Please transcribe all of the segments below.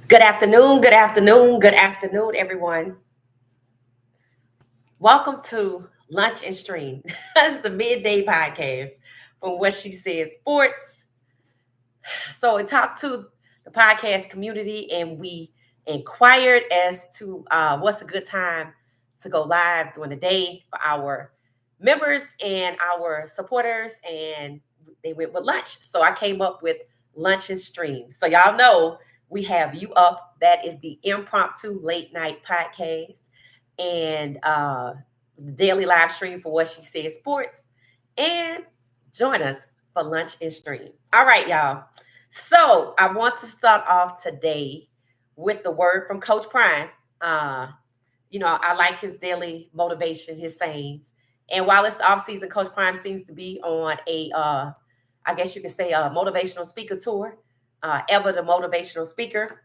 Good afternoon, good afternoon, good afternoon, everyone. Welcome to Lunch and Stream. That's the midday podcast from What She Said Sports. So we talked to the podcast community and we inquired as to what's a good time to go live during the day for our members and our supporters, and they went with lunch. So I came up with Lunch and Stream. So y'all know we have You Up. That is the impromptu late night podcast and the daily live stream for What She Said Sports. And join us for Lunch and Stream. All right, y'all. So I want to start off today with the word from Coach Prime. Uh, I like his daily motivation, his sayings. And while it's off season, Coach Prime seems to be on I guess you could say, a motivational speaker tour. Ever the motivational speaker,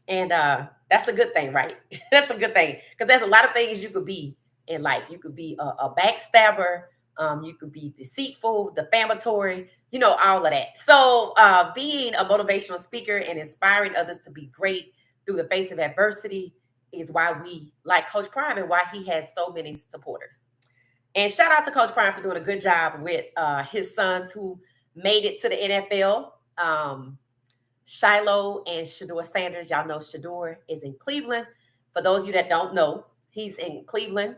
and that's a good thing, right? That's a good thing because there's a lot of things you could be in life. You could be a backstabber. You could be deceitful, defamatory, all of that. So being a motivational speaker and inspiring others to be great through the face of adversity is why we like Coach Prime and why he has so many supporters. And shout out to Coach Prime for doing a good job with his sons who made it to the NFL. Shiloh and Shador Sanders. Y'all know Shador is in Cleveland. For those of you that don't know, he's in Cleveland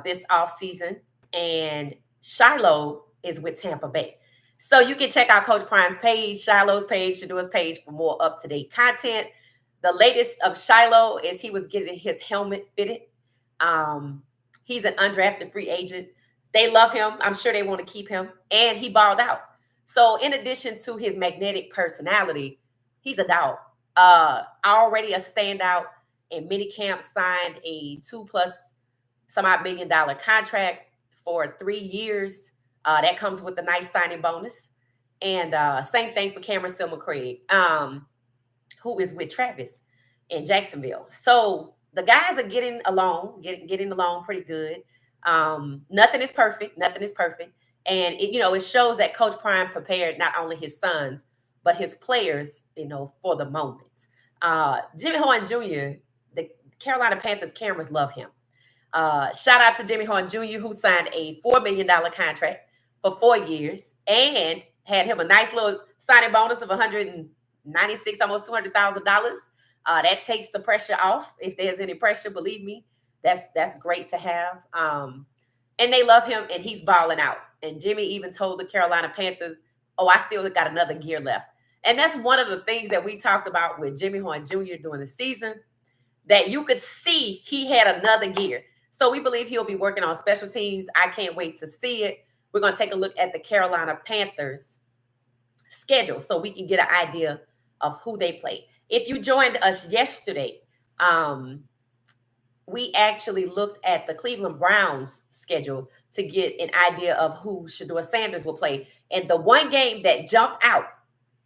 this offseason, and Shiloh is with Tampa Bay. So you can check out Coach Prime's page, Shiloh's page, Shador's page for more up-to-date content. The latest of Shiloh is he was getting his helmet fitted. He's an undrafted free agent. They love him. I'm sure they want to keep him. And he balled out. So in addition to his magnetic personality, he's a dog. Already a standout in minicamp, signed a 2+ some odd $1 million contract for 3 years. That comes with a nice signing bonus. And same thing for Cameron Silver-Craig, who is with Travis in Jacksonville. So the guys are getting along pretty good. Nothing is perfect. And it shows that Coach Prime prepared not only his sons, but his players, for the moment. Jimmy Horn Jr., the Carolina Panthers cameras love him. Shout out to Jimmy Horn Jr., who signed a $4 million contract for 4 years and had him a nice little signing bonus of $196, almost $200,000. That takes the pressure off. If there's any pressure, believe me, that's great to have. And they love him, and he's balling out. And Jimmy even told the Carolina Panthers, I still got another gear left. And that's one of the things that we talked about with Jimmy Horn Jr. during the season, that you could see he had another gear. So we believe he'll be working on special teams. I can't wait to see it. We're going to take a look at the Carolina Panthers schedule so we can get an idea of who they play. If you joined us yesterday, we actually looked at the Cleveland Browns schedule to get an idea of who Shador Sanders will play. And the one game that jumped out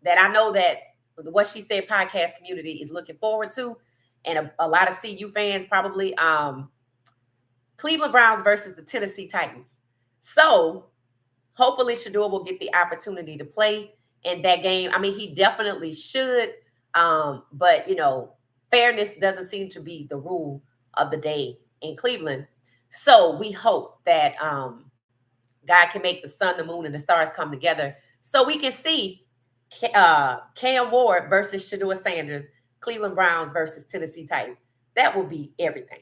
that I know that the What She Said podcast community is looking forward to, and a lot of CU fans probably, Cleveland Browns versus the Tennessee Titans. So hopefully Shador will get the opportunity to play in that game. I mean, he definitely should, but, fairness doesn't seem to be the rule of the day in Cleveland. So we hope that God can make the sun, the moon, and the stars come together so we can see Cam Ward versus Shador Sanders, Cleveland Browns versus Tennessee Titans. That will be everything.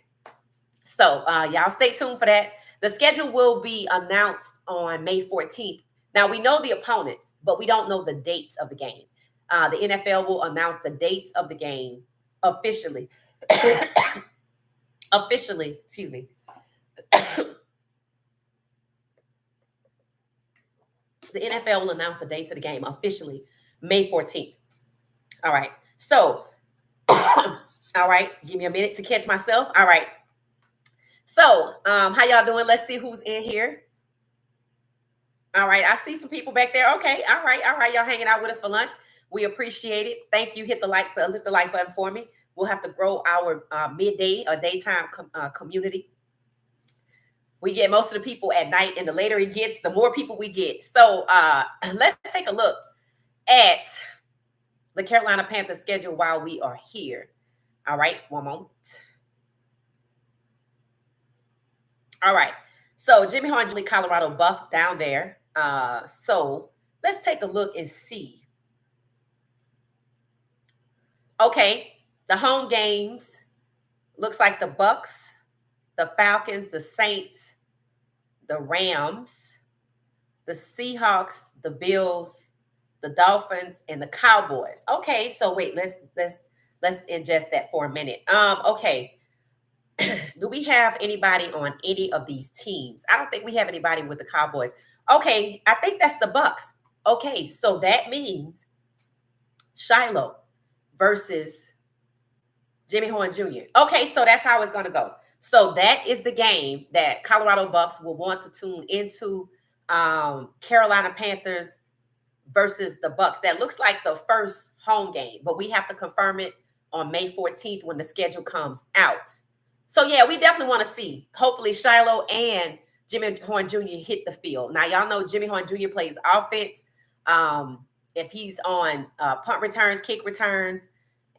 So y'all stay tuned for that. The schedule will be announced on May 14th. Now, we know the opponents, but we don't know the dates of the game. The NFL will announce the dates of the game officially. Excuse me. The NFL will announce the dates of the game officially May 14th. All right. So, all right. Give me a minute to catch myself. All right. So, how y'all doing? Let's see who's in here. All right. I see some people back there. Okay. All right. Y'all hanging out with us for lunch. We appreciate it. Thank you. Hit the like button for me. We'll have to grow our midday or daytime community. We get most of the people at night, and the later it gets, the more people we get. So let's take a look at the Carolina Panthers schedule while we are here. All right, one moment. All right. So Jimmy Horn, Colorado Buff down there. So let's take a look and see. Okay, the home games looks like the Bucks, the Falcons, the Saints, the Rams, the Seahawks, the Bills, the Dolphins, and the Cowboys. Okay, so wait, let's ingest that for a minute. Okay. Do we have anybody on any of these teams? I don't think we have anybody with the Cowboys. Okay, I think that's the Bucks. Okay, so that means Shiloh versus Jimmy Horn Jr. Okay, so that's how it's going to go. So that is the game that Colorado Bucks will want to tune into. Carolina Panthers versus the Bucks. That looks like the first home game, but we have to confirm it on May 14th when the schedule comes out. So yeah, we definitely want to see. Hopefully, Shiloh and Jimmy Horn Jr. hit the field. Now, y'all know Jimmy Horn Jr. plays offense. If he's on punt returns, kick returns,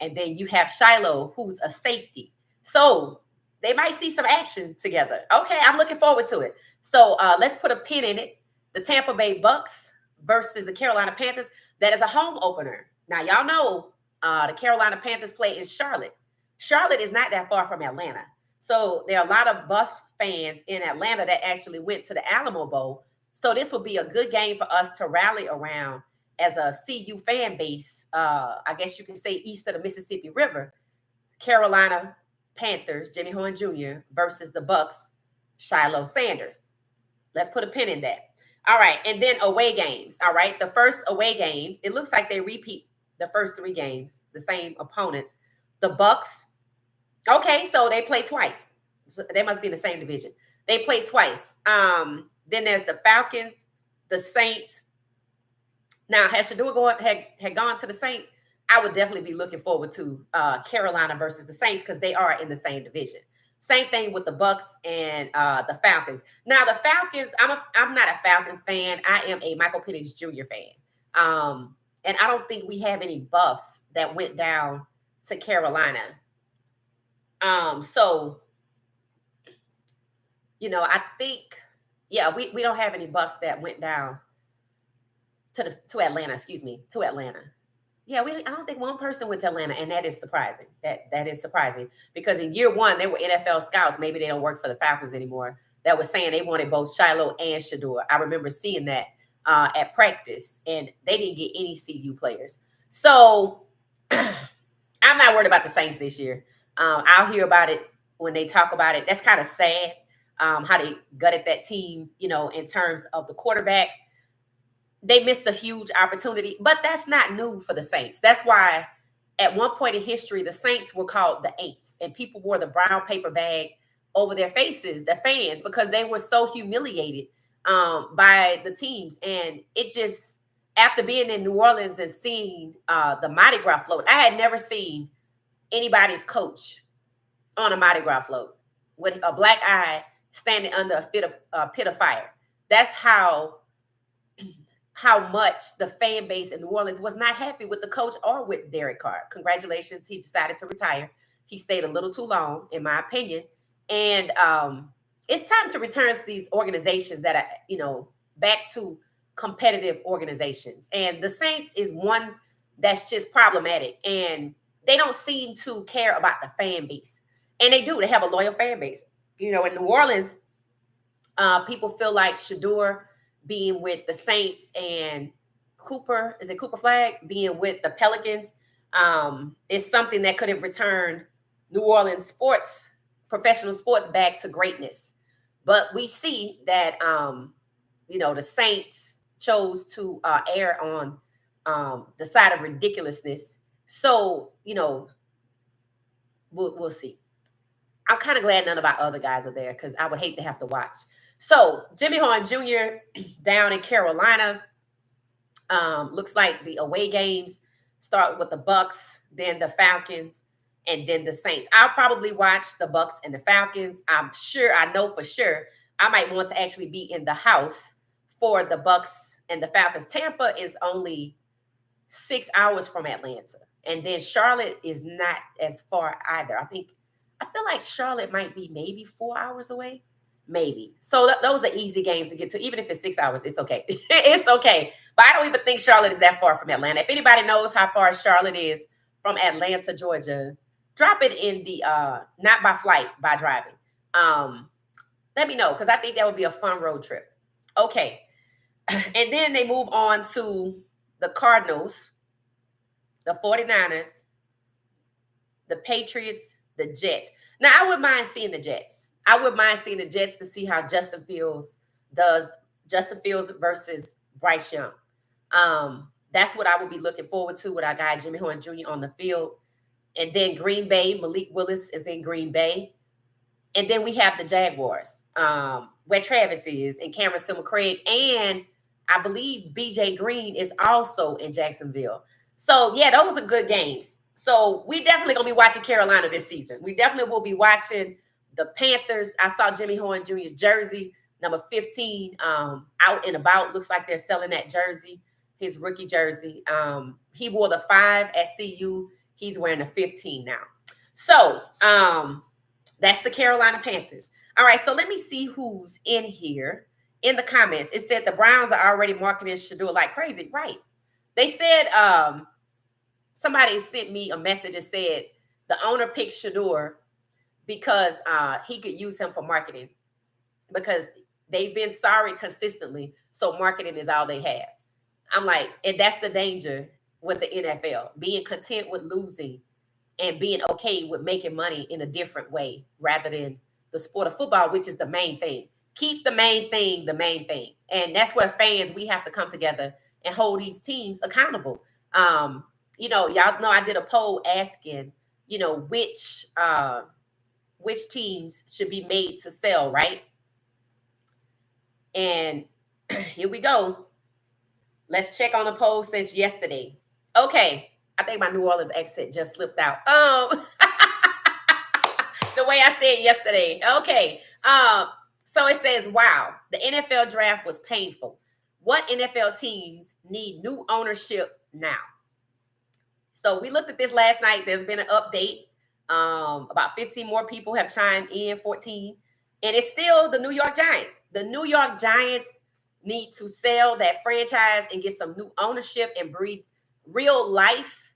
and then you have Shiloh, who's a safety. So they might see some action together. Okay, I'm looking forward to it. So let's put a pin in it. The Tampa Bay Bucks versus the Carolina Panthers. That is a home opener. Now, y'all know the Carolina Panthers play in Charlotte. Charlotte is not that far from Atlanta. So there are a lot of Buff fans in Atlanta that actually went to the Alamo Bowl. So this will be a good game for us to rally around as a CU fan base. I guess you can say east of the Mississippi River. Carolina Panthers, Jimmy Horn Jr. versus the Bucks, Shiloh Sanders. Let's put a pin in that. All right, and then away games. All right, the first away games, it looks like they repeat the first three games, the same opponents. The Bucks. Okay, so they play twice. So they must be in the same division. They play twice. Then there's the Falcons, the Saints. Now, had Shador had gone to the Saints, I would definitely be looking forward to Carolina versus the Saints because they are in the same division. Same thing with the Bucks and the Falcons. Now, the Falcons, I'm not a Falcons fan. I am a Michael Penix Jr. fan. And I don't think we have any Buffs that went down to Carolina. So, I think, yeah, we don't have any Buffs that went down to Atlanta, to Atlanta. Yeah, I don't think one person went to Atlanta, and that is surprising. That is surprising because in year one, they were NFL scouts. Maybe they don't work for the Falcons anymore. That was saying they wanted both Shiloh and Shador. I remember seeing that at practice, and they didn't get any CU players. So I'm not worried about the Saints this year. I'll hear about it when they talk about it. That's kind of sad how they gutted that team, in terms of the quarterback. They missed a huge opportunity, but that's not new for the Saints. That's why at one point in history, the Saints were called the Aints, and people wore the brown paper bag over their faces, the fans, because they were so humiliated by the teams. And it just, after being in New Orleans and seeing the Mardi Gras float, I had never seen anybody's coach on a Mardi Gras float with a black eye standing under a pit of fire. That's how much the fan base in New Orleans was not happy with the coach or with Derek Carr. Congratulations, he decided to retire. He stayed a little too long, in my opinion. And it's time to return to these organizations that are, back to competitive organizations. And the Saints is one that's just problematic. And they don't seem to care about the fan base. And they do. They have a loyal fan base. In New Orleans, people feel like Shador being with the Saints and Cooper Flag being with the Pelicans is something that could have returned New Orleans professional sports back to greatness. But we see that, the Saints chose to err on the side of ridiculousness. So, we'll see. I'm kind of glad none of our other guys are there because I would hate to have to watch. So Jimmy Horn Jr. down in Carolina. Looks like the away games start with the Bucks, then the Falcons, and then the Saints. I'll probably watch the Bucks and the Falcons. I know for sure I might want to actually be in the house for the Bucks and the Falcons. Tampa is only 6 hours from Atlanta. And then Charlotte is not as far either. I feel like Charlotte might be maybe 4 hours away. Maybe. So those are easy games to get to. Even if it's 6 hours, it's okay. It's okay. But I don't even think Charlotte is that far from Atlanta. If anybody knows how far Charlotte is from Atlanta, Georgia, drop it in the not by flight, by driving. Let me know, because I think that would be a fun road trip. Okay. And then they move on to the Cardinals, the 49ers, the Patriots, the Jets. Now, I wouldn't mind seeing the Jets. I would mind seeing the Jets to see how Justin Fields does. Justin Fields versus Bryce Young. That's what I would be looking forward to with our guy Jimmy Horn Jr. on the field. And then Green Bay, Malik Willis is in Green Bay. And then we have the Jaguars, where Travis is, and Cameron Silver Craig, and I believe BJ Green is also in Jacksonville. So yeah, those are good games. So we definitely gonna be watching Carolina this season. We definitely will be watching the Panthers. I saw Jimmy Horn Jr.'s jersey, number 15, out and about. Looks like they're selling that jersey, his rookie jersey. He wore the 5 at CU. He's wearing the 15 now. So that's the Carolina Panthers. All right, so let me see who's in here in the comments. It said the Browns are already marketing Shador like crazy. Right. They said somebody sent me a message and said the owner picked Shador because he could use him for marketing, because they've been sorry consistently, so marketing is all they have. I'm like, and that's the danger with the NFL, being content with losing and being okay with making money in a different way rather than the sport of football, which is the main thing. Keep the main thing the main thing. And that's where fans, we have to come together and hold these teams accountable. Y'all know I did a poll asking, which teams should be made to sell, right? And here we go. Let's check on the poll since yesterday. Okay. I think my New Orleans accent just slipped out. The way I said yesterday. Okay. So it says, wow, the NFL draft was painful. What NFL teams need new ownership now? So we looked at this last night. There's been an update. About 15 more people have chimed in, 14. And it's still the New York Giants. The New York Giants need to sell that franchise and get some new ownership and breathe real life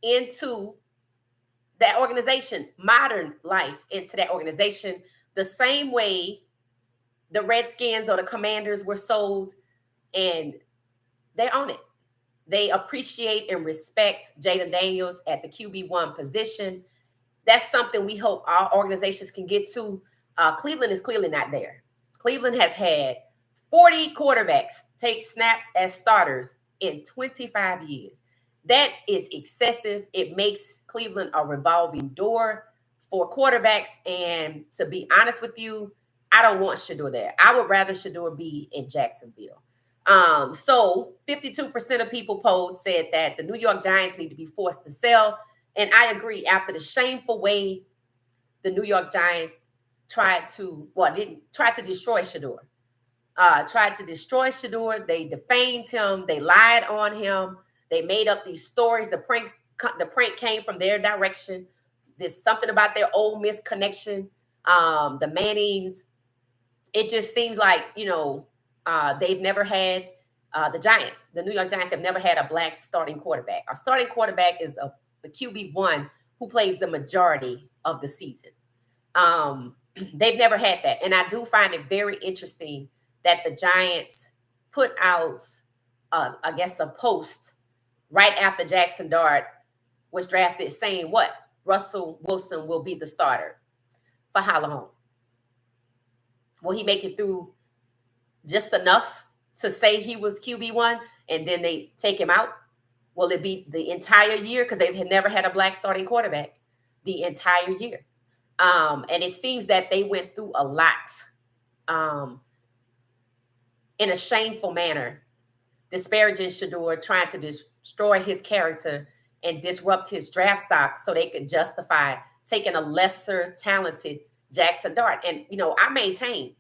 into that organization, modern life into that organization, the same way the Redskins or the Commanders were sold, and they own it. They appreciate and respect Jaden Daniels at the QB1 position. That's something we hope our organizations can get to. Cleveland is clearly not there. Cleveland has had 40 quarterbacks take snaps as starters in 25 years. That is excessive. It makes Cleveland a revolving door for quarterbacks. And to be honest with you, I don't want Shador there. I would rather Shador be in Jacksonville. So 52% of people polled said that the New York Giants need to be forced to sell. And I agree. After the shameful way the New York Giants tried to destroy Shador. They defamed him. They lied on him. They made up these stories. The prank came from their direction. There's something about their Ole Miss connection. The Mannings. It just seems like, they've never had the Giants. The New York Giants have never had a black starting quarterback. Our starting quarterback is the QB1 who plays the majority of the season. They've never had that. And I do find it very interesting that the Giants put out, a post right after Jackson Dart was drafted saying what? Russell Wilson will be the starter. For how long? Will he make it through just enough to say he was QB1 and then they take him out? Will it be the entire year? Because they've never had a black starting quarterback the entire year. And it seems that they went through a lot in a shameful manner, disparaging Shador, trying to destroy his character and disrupt his draft stock so they could justify taking a lesser talented Jackson Dart. And, I maintain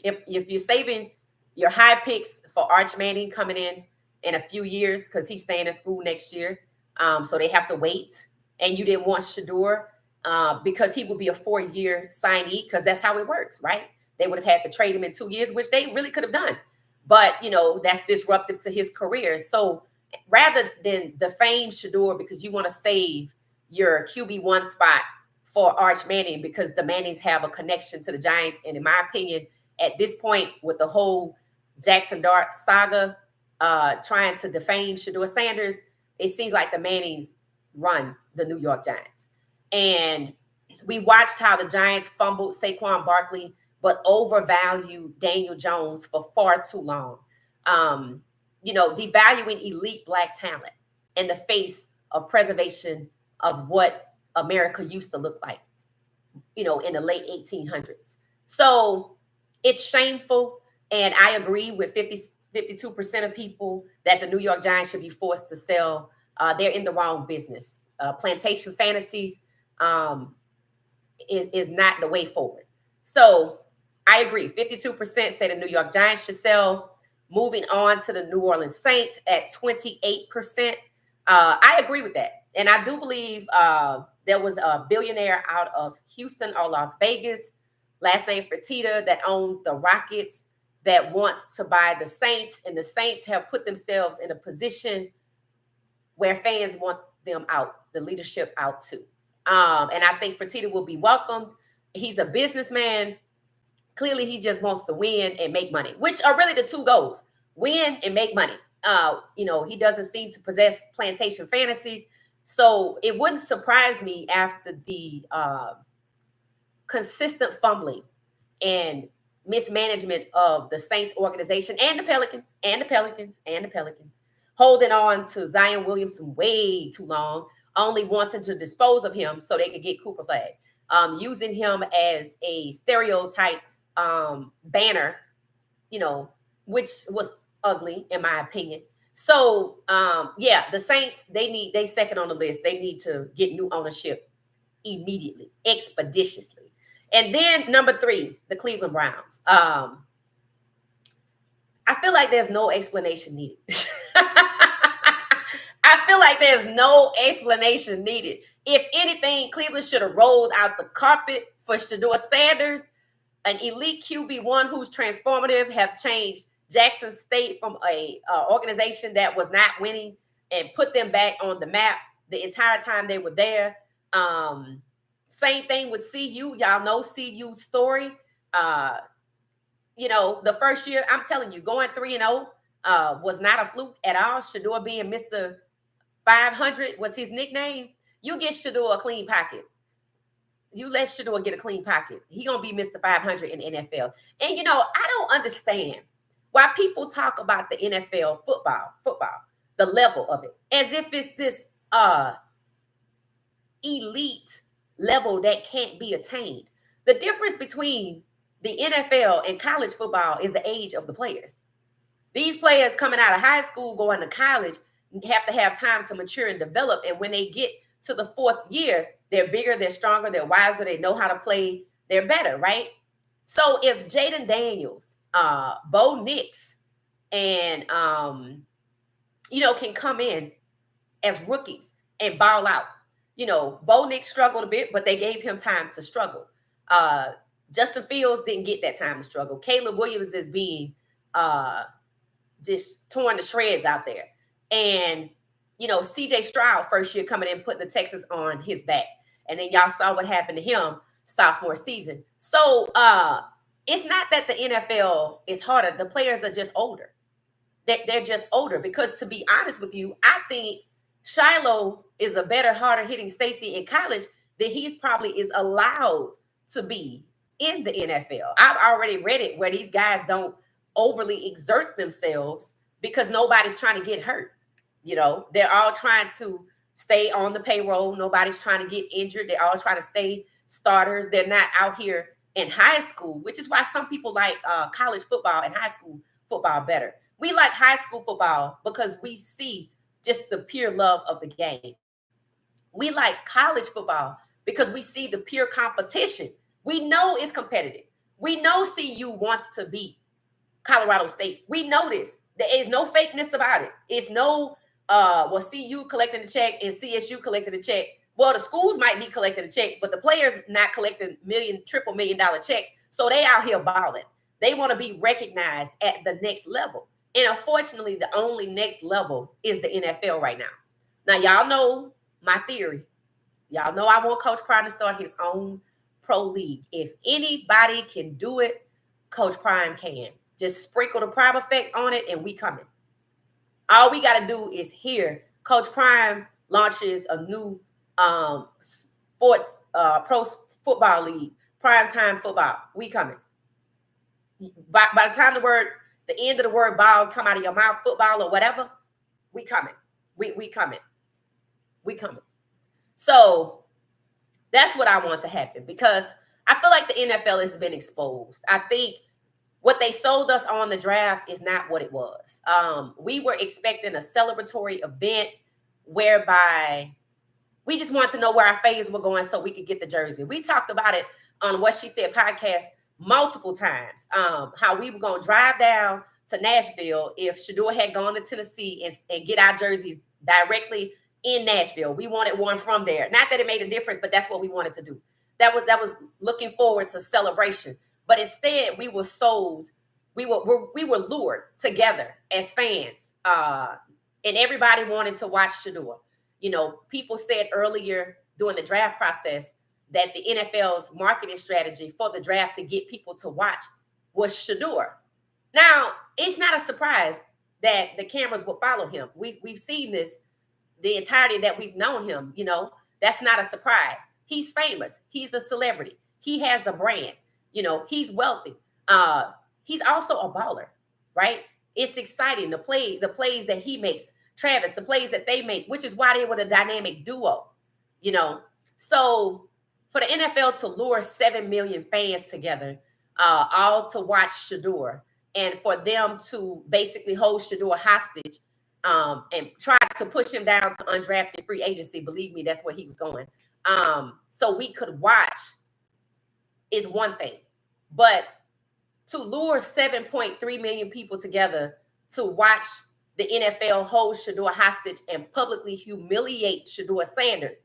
if you're saving your high picks for Arch Manning coming in in a few years because he's staying in school next year. So they have to wait. And you didn't want Shador because he would be a 4-year signee because that's how it works, right? They would have had to trade him in 2 years, which they really could have done. But, that's disruptive to his career. So rather than defame Shador because you want to save your QB1 spot for Arch Manning because the Mannings have a connection to the Giants. And in my opinion, at this point, with the whole Jackson Dart saga, trying to defame Shador Sanders, it seems like the Mannings run the New York Giants. And we watched how the Giants fumbled Saquon Barkley, but overvalued Daniel Jones for far too long. Devaluing elite Black talent in the face of preservation of what America used to look like, in the late 1800s. So it's shameful. And I agree with 52% of people that the New York Giants should be forced to sell. They're in the wrong business. Plantation fantasies is not the way forward. So I agree. 52% say the New York Giants should sell. Moving on to the New Orleans Saints at 28%. I agree with that. And I do believe there was a billionaire out of Houston or Las Vegas, last name Fertitta, that owns the Rockets, that wants to buy the Saints. And the Saints have put themselves in a position where fans want them out, the leadership out too. And I think Fertitta will be welcomed. He's a businessman. Clearly, he just wants to win and make money, which are really the two goals: win and make money. He doesn't seem to possess plantation fantasies. So it wouldn't surprise me after the consistent fumbling and mismanagement of the Saints organization and the Pelicans, holding on to Zion Williamson way too long, only wanting to dispose of him so they could get Cooper Flag, using him as a stereotype banner, which was ugly in my opinion. So the Saints, they second on the list. They need to get new ownership immediately, expeditiously. And then number 3, the Cleveland Browns. I feel like there's no explanation needed. I feel like there's no explanation needed. If anything, Cleveland should have rolled out the carpet for Shador Sanders, an elite QB1 who's transformative, have changed Jackson State from a organization that was not winning and put them back on the map the entire time they were there. Same thing with CU. Y'all know CU's story. The first year, I'm telling you, going 3-0 was not a fluke at all. Shador being Mr. 500 was his nickname. You get Shador a clean pocket. You let Shador get a clean pocket. He gonna be Mr. 500 in the NFL. And I don't understand why people talk about the NFL football, the level of it, as if it's this elite level that can't be attained. The difference between the NFL and college football is the age of the players. These players coming out of high school, going to college, have to have time to mature and develop. And when they get to the 4th year, they're bigger, they're stronger, they're wiser, they know how to play, they're better, right? So if Jaden Daniels, Bo Nix, and can come in as rookies and ball out. Bo Nix struggled a bit, but they gave him time to struggle. Justin Fields didn't get that time to struggle. Caleb Williams is being just torn to shreds out there. And, CJ Stroud first year coming in, putting the Texans on his back. And then y'all saw what happened to him sophomore season. So it's not that the NFL is harder. The players are just older. They're just older because, to be honest with you, I think Shiloh is a better, harder hitting safety in college than he probably is allowed to be in the NFL. I've already read it where these guys don't overly exert themselves because nobody's trying to get hurt. They're all trying to stay on the payroll. Nobody's trying to get injured. They're all trying to stay starters. They're not out here in high school, which is why some people like college football and high school football better. We like high school football because we see just the pure love of the game. We like college football because we see the pure competition. We know it's competitive. We know CU wants to beat Colorado State. We know this. There is no fakeness about it. It's no well, CU collecting the check and CSU collecting the check. Well, the schools might be collecting the check, but the players not collecting triple million dollar checks. So they out here balling. They want to be recognized at the next level. And unfortunately, the only next level is the NFL right now. Now, y'all know my theory. Y'all know I want Coach Prime to start his own pro league. If anybody can do it, Coach Prime can. Just sprinkle the Prime effect on it and we coming. All we got to do is here. Coach Prime launches a new sports pro football league, primetime football. We coming. By the time the end of the word ball come out of your mouth, football or whatever, we coming. We coming. We coming. So that's what I want to happen because I feel like the NFL has been exposed. I think what they sold us on the draft is not what it was. We were expecting a celebratory event whereby we just wanted to know where our faves were going so we could get the jersey. We talked about it on What She Said podcast multiple times, how we were going to drive down to Nashville if Shador had gone to Tennessee and get our jerseys directly in Nashville. We wanted one from there. Not that it made a difference, but that's what we wanted to do. That was looking forward to celebration. But instead, we were sold. We were lured together as fans, and everybody wanted to watch Shador. You know, people said earlier during the draft process that the NFL's marketing strategy for the draft to get people to watch was Shador. Now, it's not a surprise that the cameras will follow him. We've seen this the entirety that we've known him. You know, that's not a surprise. He's famous. He's a celebrity. He has a brand. You know, he's wealthy. He's also a baller, right? It's exciting. The plays that he makes, Travis, the plays that they make, which is why they were the dynamic duo, you know. So for the NFL to lure 7 million fans together, all to watch Shador, and for them to basically hold Shador hostage and try to push him down to undrafted free agency, believe me, that's where he was going. So we could watch is one thing. But to lure 7.3 million people together to watch the NFL hold Shador hostage and publicly humiliate Shador Sanders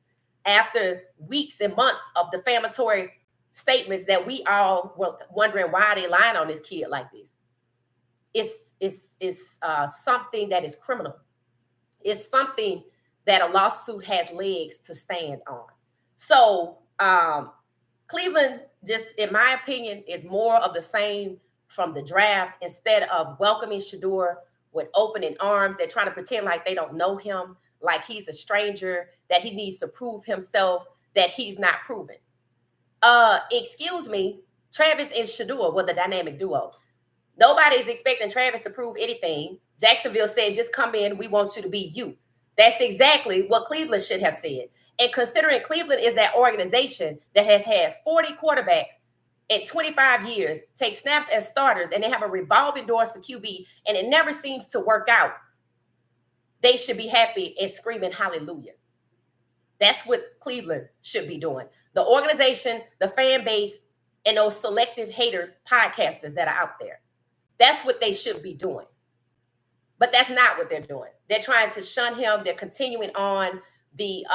after weeks and months of defamatory statements that we all were wondering why they lying on this kid like this. It's something that is criminal. It's something that a lawsuit has legs to stand on. So Cleveland, just in my opinion, is more of the same from the draft. Instead of welcoming Shador with opening arms, they're trying to pretend like they don't know him, like he's a stranger, that he needs to prove himself, that he's not proven. Excuse me, Travis and Shador were the dynamic duo. Nobody's expecting Travis to prove anything. Jacksonville said, just come in, we want you to be you. That's exactly what Cleveland should have said. And considering Cleveland is that organization that has had 40 quarterbacks in 25 years take snaps as starters, and they have a revolving doors for QB, and it never seems to work out, they should be happy and screaming hallelujah. That's what Cleveland should be doing. The organization, the fan base, and those selective hater podcasters that are out there. That's what they should be doing. But that's not what they're doing. They're trying to shun him. They're continuing on the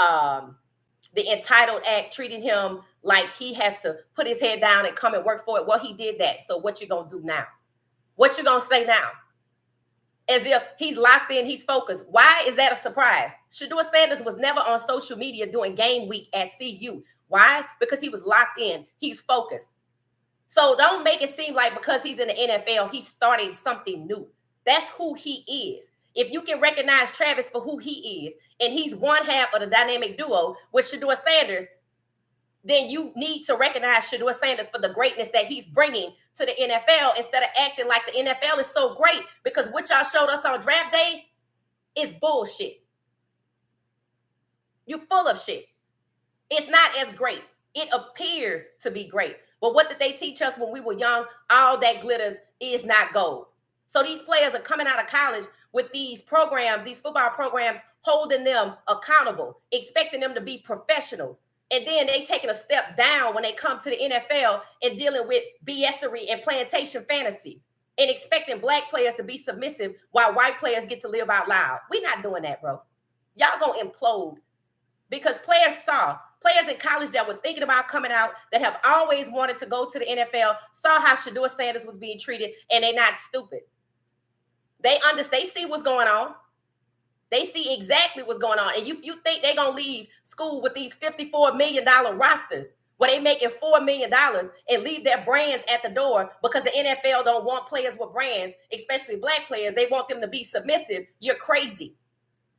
entitled act, treating him like he has to put his head down and come and work for it. Well, he did that. So what you gonna do now? What you gonna say now? As if he's locked in, he's focused. Why is that a surprise? Shador Sanders was never on social media during game week at CU. Why? Because he was locked in. He's focused. So don't make it seem like because he's in the NFL, he's starting something new. That's who he is. If you can recognize Travis for who he is, and he's one half of the dynamic duo with Shador Sanders, then you need to recognize Shador Sanders for the greatness that he's bringing to the NFL instead of acting like the NFL is so great, because what y'all showed us on draft day is bullshit. You're full of shit. It's not as great. It appears to be great. But what did they teach us when we were young? All that glitters is not gold. So these players are coming out of college with these programs, these football programs, holding them accountable, expecting them to be professionals. And then they taking a step down when they come to the NFL and dealing with BSery and plantation fantasies. and expecting black players to be submissive while white players get to live out loud. We're not doing that, bro. Y'all gonna implode because players in college that were thinking about coming out, that have always wanted to go to the NFL, saw how Shedeur Sanders was being treated, and they're not stupid. They see what's going on. They see exactly what's going on. And you think they're going to leave school with these $54 million rosters where they making $4 million and leave their brands at the door because the NFL don't want players with brands, especially black players. They want them to be submissive. You're crazy.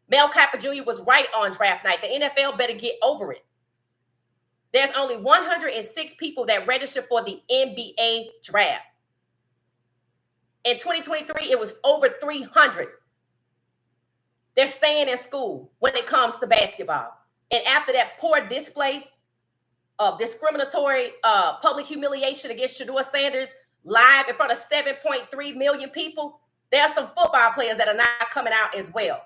Mel Kiper Jr. was right on draft night. The NFL better get over it. There's only 106 people that registered for the NBA draft. In 2023, it was over 300. They're staying in school when it comes to basketball. And after that poor display of discriminatory public humiliation against Shedeur Sanders live in front of 7.3 million people, there are some football players that are not coming out as well.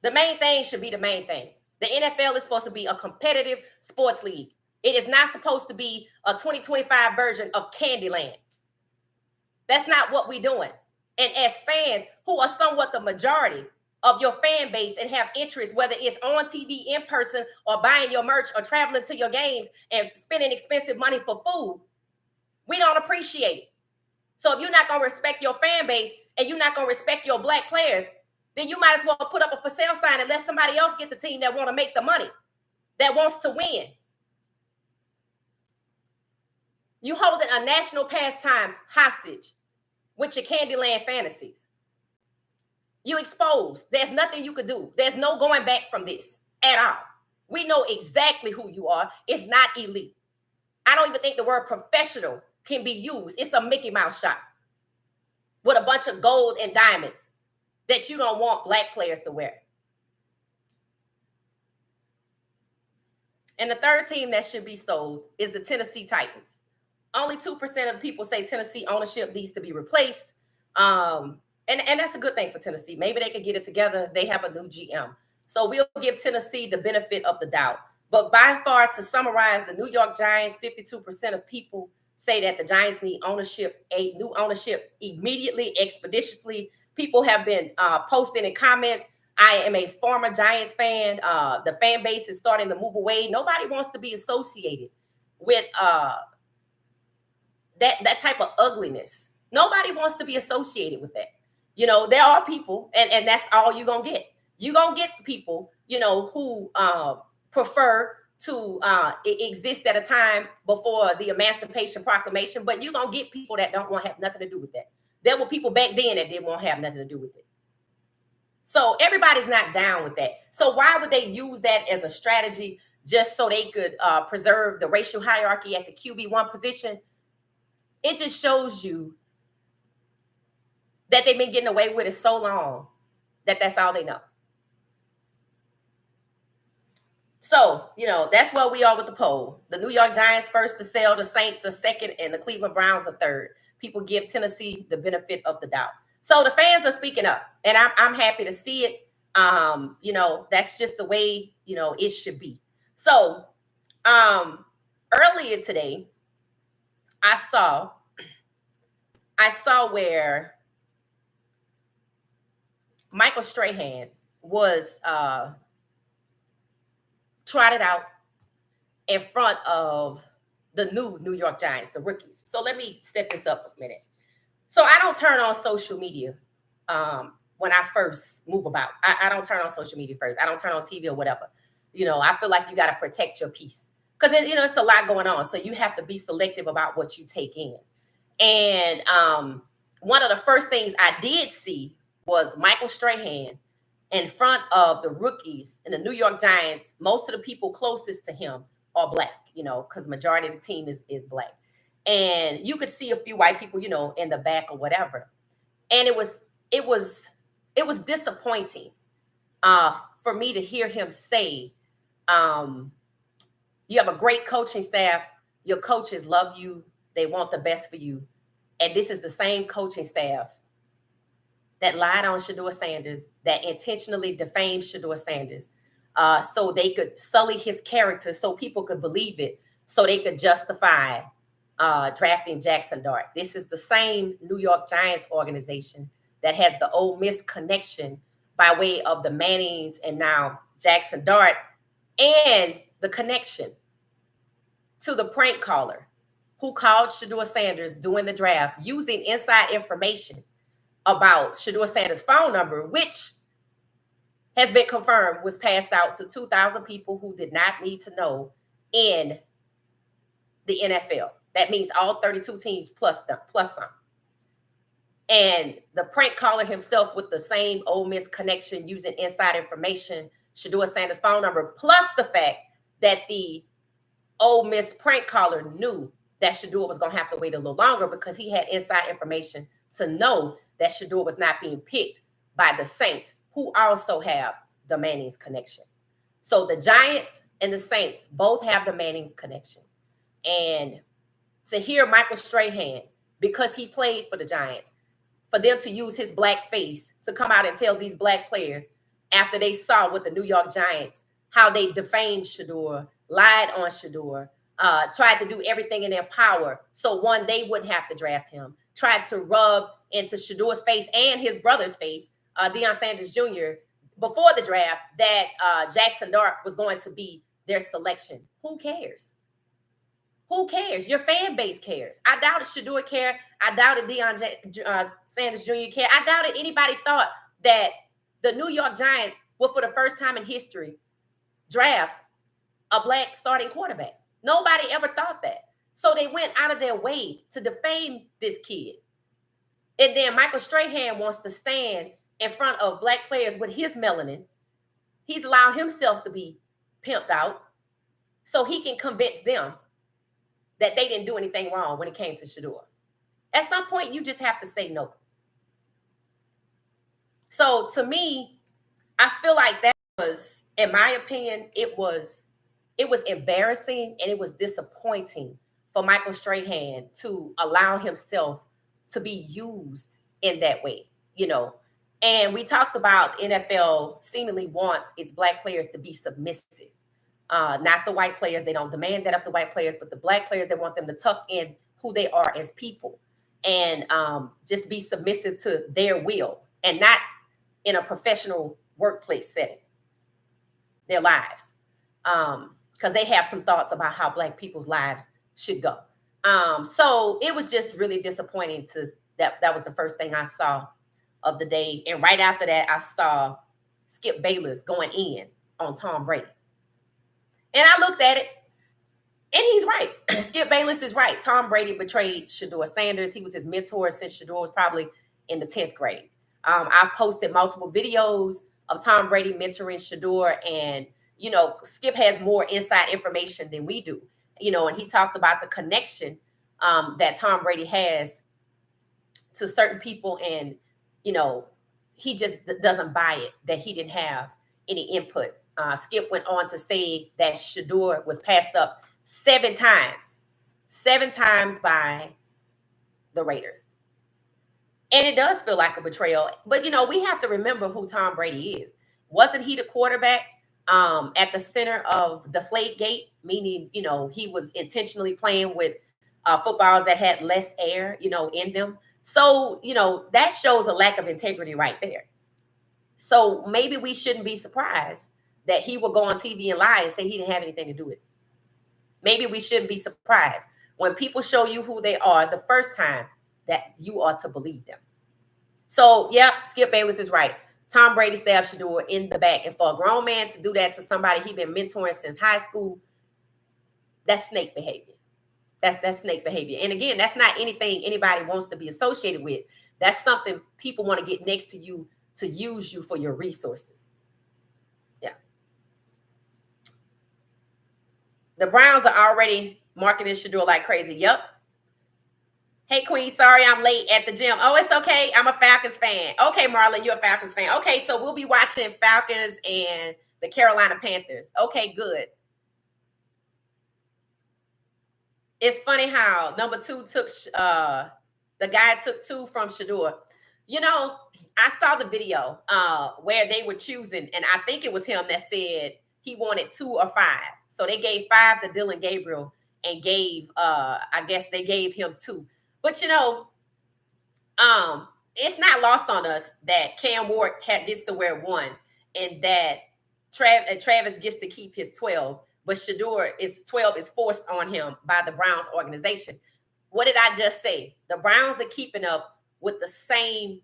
The main thing should be the main thing. The NFL is supposed to be a competitive sports league. It is not supposed to be a 2025 version of Candyland. That's not what we're doing. And as fans who are somewhat the majority of your fan base and have interest, whether it's on TV, in person, or buying your merch or traveling to your games and spending expensive money for food, we don't appreciate it. So if you're not going to respect your fan base and you're not going to respect your black players, then you might as well put up a for sale sign and let somebody else get the team that want to make the money, that wants to win. You holding a national pastime hostage with your Candyland fantasies. You exposed. There's nothing you could do. There's no going back from this at all. We know exactly who you are. It's not elite. I don't even think the word professional can be used. It's a Mickey Mouse shop with a bunch of gold and diamonds that you don't want black players to wear. And the third team that should be sold is the Tennessee Titans. Only 2% of the people say Tennessee ownership needs to be replaced. And that's a good thing for Tennessee. Maybe they can get it together. They have a new GM. So we'll give Tennessee the benefit of the doubt. But by far, to summarize, the New York Giants, 52% of people say that the Giants need ownership, a new ownership immediately, expeditiously. People have been posting in comments. I am a former Giants fan. The fan base is starting to move away. Nobody wants to be associated with that type of ugliness. Nobody wants to be associated with that. You know, there are people, and that's all you're going to get. You're going to get people, you know, who prefer to exist at a time before the Emancipation Proclamation, but you're going to get people that don't want to have nothing to do with that. There were people back then that didn't want to have nothing to do with it. So everybody's not down with that. So why would they use that as a strategy just so they could preserve the racial hierarchy at the QB1 position? It just shows you that they've been getting away with it so long that that's all they know. So, you know, that's where we are with the poll. The New York Giants first to sell, the Saints are second, and the Cleveland Browns are third. People give Tennessee the benefit of the doubt. So the fans are speaking up, and I'm happy to see it. You know, that's just the way, you know, it should be. So earlier today, I saw where Michael Strahan was trotted out in front of the new New York Giants, the rookies. So let me set this up a minute. So I don't turn on social media when I first move about. I don't turn on social media first. I don't turn on TV or whatever. You know, I feel like you got to protect your peace because, you know, it's a lot going on. So you have to be selective about what you take in. And one of the first things I did see was Michael Strahan in front of the rookies in the New York Giants. Most of the people closest to him are black, you know, because majority of the team is black. And you could see a few white people, you know, in the back or whatever. And it was disappointing for me to hear him say, you have a great coaching staff. Your coaches love you. They want the best for you. And this is the same coaching staff that lied on Shedeur Sanders, that intentionally defamed Shedeur Sanders so they could sully his character so people could believe it, so they could justify drafting Jackson Dart. This is the same New York Giants organization that has the Ole Miss connection by way of the Mannings and now Jackson Dart, and the connection to the prank caller who called Shedeur Sanders during the draft using inside information about Shedeur Sanders' phone number, which has been confirmed was passed out to 2,000 people who did not need to know in the NFL. That means all 32 teams plus some. And the prank caller himself with the same Ole Miss connection using inside information, Shedeur Sanders' phone number, plus the fact that the Ole Miss prank caller knew that Shedeur was going to have to wait a little longer because he had inside information to know that Shedeur was not being picked by the Saints, who also have the Mannings connection. So the Giants and the Saints both have the Mannings connection. And to hear Michael Strahan, because he played for the Giants, for them to use his black face to come out and tell these black players after they saw with the New York Giants how they defamed Shedeur, lied on Shedeur, tried to do everything in their power so one, they wouldn't have to draft him, tried to rub into Shedeur's face and his brother's face, Deion Sanders Jr., before the draft that Jackson Dart was going to be their selection. Who cares? Who cares? Your fan base cares. I doubted Shedeur cared. I doubted Deion Sanders Jr. cared. I doubted anybody thought that the New York Giants would, for the first time in history, draft a black starting quarterback. Nobody ever thought that. So they went out of their way to defame this kid. And then Michael Strahan wants to stand in front of black players with his melanin. He's allowed himself to be pimped out so he can convince them that they didn't do anything wrong when it came to Shedeur. At some point, you just have to say no. So to me, I feel like that was, in my opinion, it was embarrassing and it was disappointing for Michael Strahan to allow himself to be used in that way, you know. And we talked about NFL seemingly wants its black players to be submissive. Not the white players. They don't demand that of the white players, but the black players, they want them to tuck in who they are as people and just be submissive to their will and not in a professional workplace setting, their lives. Because they have some thoughts about how black people's lives should go. So it was just really disappointing that was the first thing I saw of the day. And right after that, I saw Skip Bayless going in on Tom Brady. And I looked at it, and he's right. Skip Bayless is right. Tom Brady betrayed Shedeur Sanders. He was his mentor since Shedeur was probably in the 10th grade. I've posted multiple videos of Tom Brady mentoring Shedeur, and, you know, Skip has more inside information than we do, you know, and he talked about the connection that Tom Brady has to certain people, and, you know, he just doesn't buy it that he didn't have any input. Skip went on to say that Shedeur was passed up 7 times by the Raiders. And it does feel like a betrayal. But, you know, we have to remember who Tom Brady is. Wasn't he the quarterback at the center of the Deflategate? Meaning, you know, he was intentionally playing with footballs that had less air, you know, in them. So, you know, that shows a lack of integrity right there. So maybe we shouldn't be surprised that he will go on TV and lie and say he didn't have anything to do with it. Maybe we shouldn't be surprised when people show you who they are the first time that you ought to believe them. So, yeah, Skip Bayless is right. Tom Brady stabbed Shedeur in the back. And for a grown man to do that to somebody he's been mentoring since high school, that's snake behavior. That's snake behavior. And again, that's not anything anybody wants to be associated with. That's something people want to get next to you to use you for your resources. Yeah. The Browns are already marketing Shedeur like crazy. Yep. Hey, Queen, sorry I'm late at the gym. Oh, it's okay. I'm a Falcons fan. Okay, Marlon, you're a Falcons fan. Okay, so we'll be watching Falcons and the Carolina Panthers. Okay, good. It's funny how number 2 took the guy took 2 from Shedeur. You know, I saw the video where they were choosing, and I think it was him that said he wanted 2 or 5. So they gave 5 to Dylan Gabriel and gave I guess they gave him 2. But it's not lost on us that Cam Ward gets to wear 1, and that Travis gets to keep his 12, but Shador is 12 is forced on him by the Browns organization. What did I just say? The Browns are keeping up with the same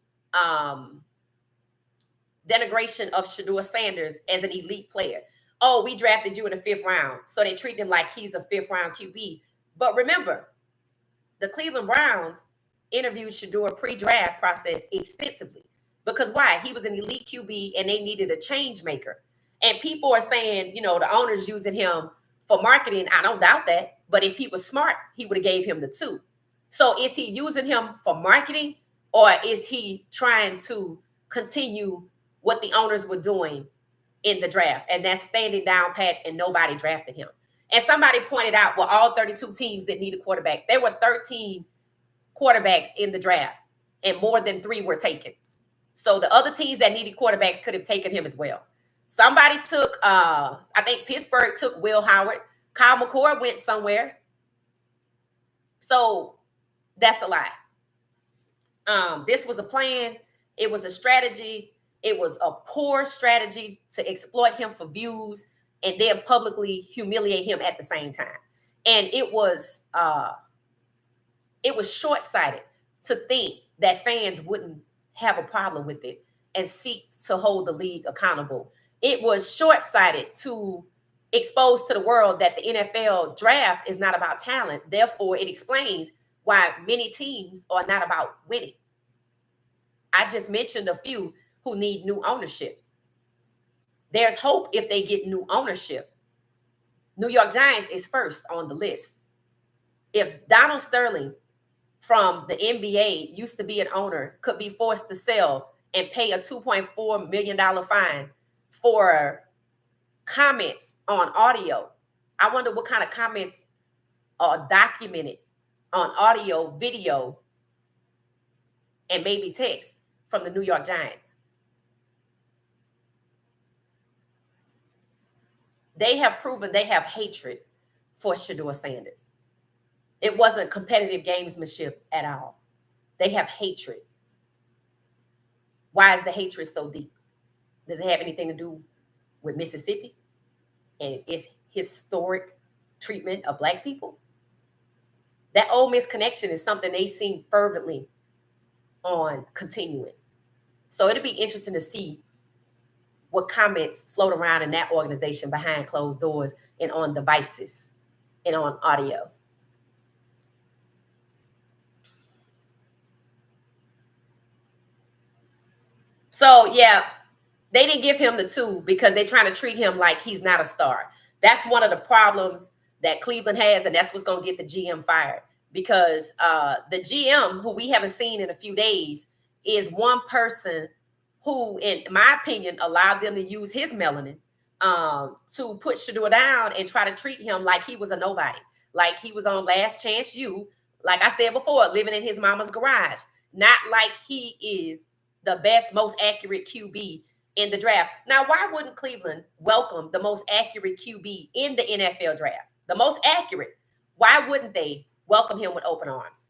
denigration of Shador Sanders as an elite player. Oh, we drafted you in the 5th round, so they treat him like he's a 5th round QB. But remember, the Cleveland Browns interviewed Shador pre-draft process extensively. Because why? He was an elite QB and they needed a change maker. And people are saying, the owner's using him for marketing. I don't doubt that. But if he was smart, he would have gave him the 2. So is he using him for marketing, or is he trying to continue what the owners were doing in the draft? And that's standing down pat and nobody drafted him. And somebody pointed out, well, all 32 teams that need a quarterback. There were 13 quarterbacks in the draft, and more than 3 were taken. So the other teams that needed quarterbacks could have taken him as well. Somebody took, I think Pittsburgh took Will Howard. Kyle McCord went somewhere. So that's a lie. This was a plan. It was a strategy. It was a poor strategy to exploit him for views and then publicly humiliate him at the same time. And it was short-sighted to think that fans wouldn't have a problem with it and seek to hold the league accountable. It was short-sighted to expose to the world that the NFL draft is not about talent. Therefore, it explains why many teams are not about winning. I just mentioned a few who need new ownership. There's hope if they get new ownership. New York Giants is first on the list. If Donald Sterling from the NBA used to be an owner, could be forced to sell and pay a $2.4 million fine for comments on audio, I wonder what kind of comments are documented on audio, video, and maybe text from the New York Giants. They have proven they have hatred for Shador Sanders. It wasn't competitive gamesmanship at all. They have hatred. Why is the hatred so deep? Does it have anything to do with Mississippi and its historic treatment of Black people? That Ole Miss connection is something they seem fervently on continuing. So it'll be interesting to see what comments float around in that organization behind closed doors and on devices and on audio. So, yeah, they didn't give him the 2 because they're trying to treat him like he's not a star. That's one of the problems that Cleveland has, and that's what's going to get the GM fired. Because the GM, who we haven't seen in a few days, is one person who, in my opinion, allowed them to use his melanin to put Shador down and try to treat him like he was a nobody, like he was on Last Chance U, like I said before, living in his mama's garage, not like he is the best, most accurate QB in the draft. Now, why wouldn't Cleveland welcome the most accurate QB in the NFL draft? The most accurate. Why wouldn't they welcome him with open arms?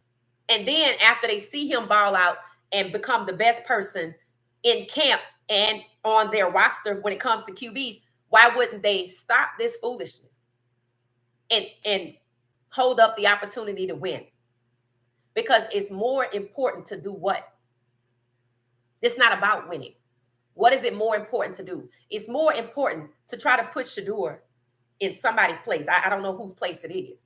And then after they see him ball out and become the best person in camp and on their roster when it comes to QBs, why wouldn't they stop this foolishness and hold up the opportunity to win? Because it's more important to do what? It's not about winning. What is it more important to do? It's more important to try to put Shador in somebody's place. I don't know whose place it is.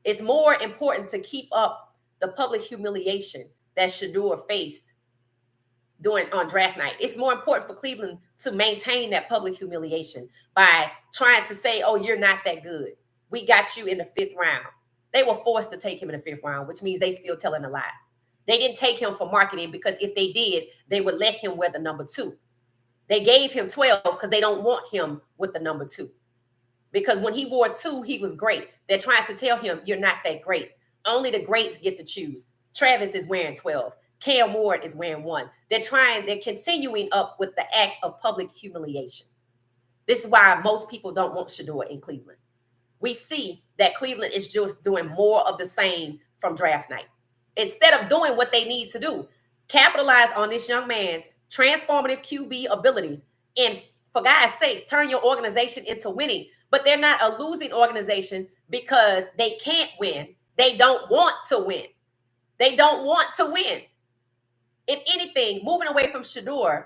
It's more important to keep up the public humiliation that Shador faced on draft night. It's more important for Cleveland to maintain that public humiliation by trying to say, oh, you're not that good. We got you in the 5th round. They were forced to take him in the 5th round, which means they still telling a lie. They didn't take him for marketing because if they did, they would let him wear the number 2. They gave him 12 because they don't want him with the number 2. Because when he wore 2, he was great. They're trying to tell him you're not that great. Only the greats get to choose. Travis is wearing 12. Cam Ward is wearing 1. They're continuing up with the act of public humiliation. This is why most people don't want Shador in Cleveland. we see that Cleveland is just doing more of the same from draft night. Instead of doing what they need to do, capitalize on this young man's transformative QB abilities, and for God's sakes, turn your organization into winning. But they're not a losing organization because they can't win. They don't want to win. They don't want to win. If anything, moving away from Shedeur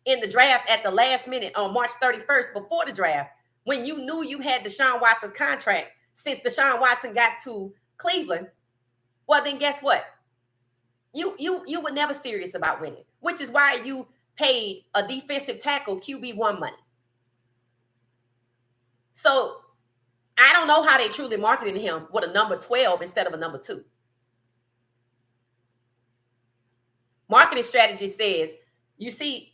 in the draft at the last minute on March 31st before the draft, when you knew you had Deshaun Watson's contract since Deshaun Watson got to Cleveland, well, then guess what? You were never serious about winning, which is why you paid a defensive tackle QB1 money. So I don't know how they truly marketed him with a number 12 instead of a number 2. Marketing strategy says, you see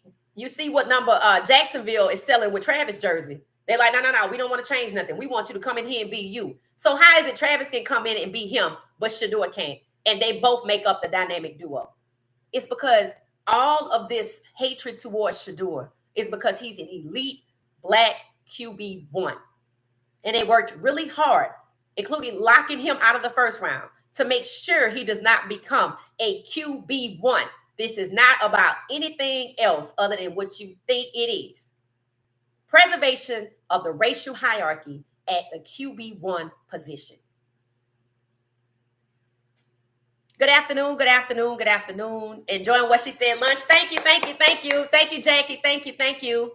what number Jacksonville is selling with Travis jersey. They're like, no, we don't want to change nothing. We want you to come in here and be you. So how is it Travis can come in and be him, but Shedeur can't? And they both make up the dynamic duo. It's because all of this hatred towards Shedeur is because he's an elite black QB1. And they worked really hard, including locking him out of the first round, to make sure he does not become a QB1. This is not about anything else other than what you think it is. Preservation of the racial hierarchy at the QB1 position. Good afternoon, good afternoon, good afternoon. Enjoying what she said, lunch. Thank you, thank you, thank you. Thank you, Jackie. Thank you, thank you.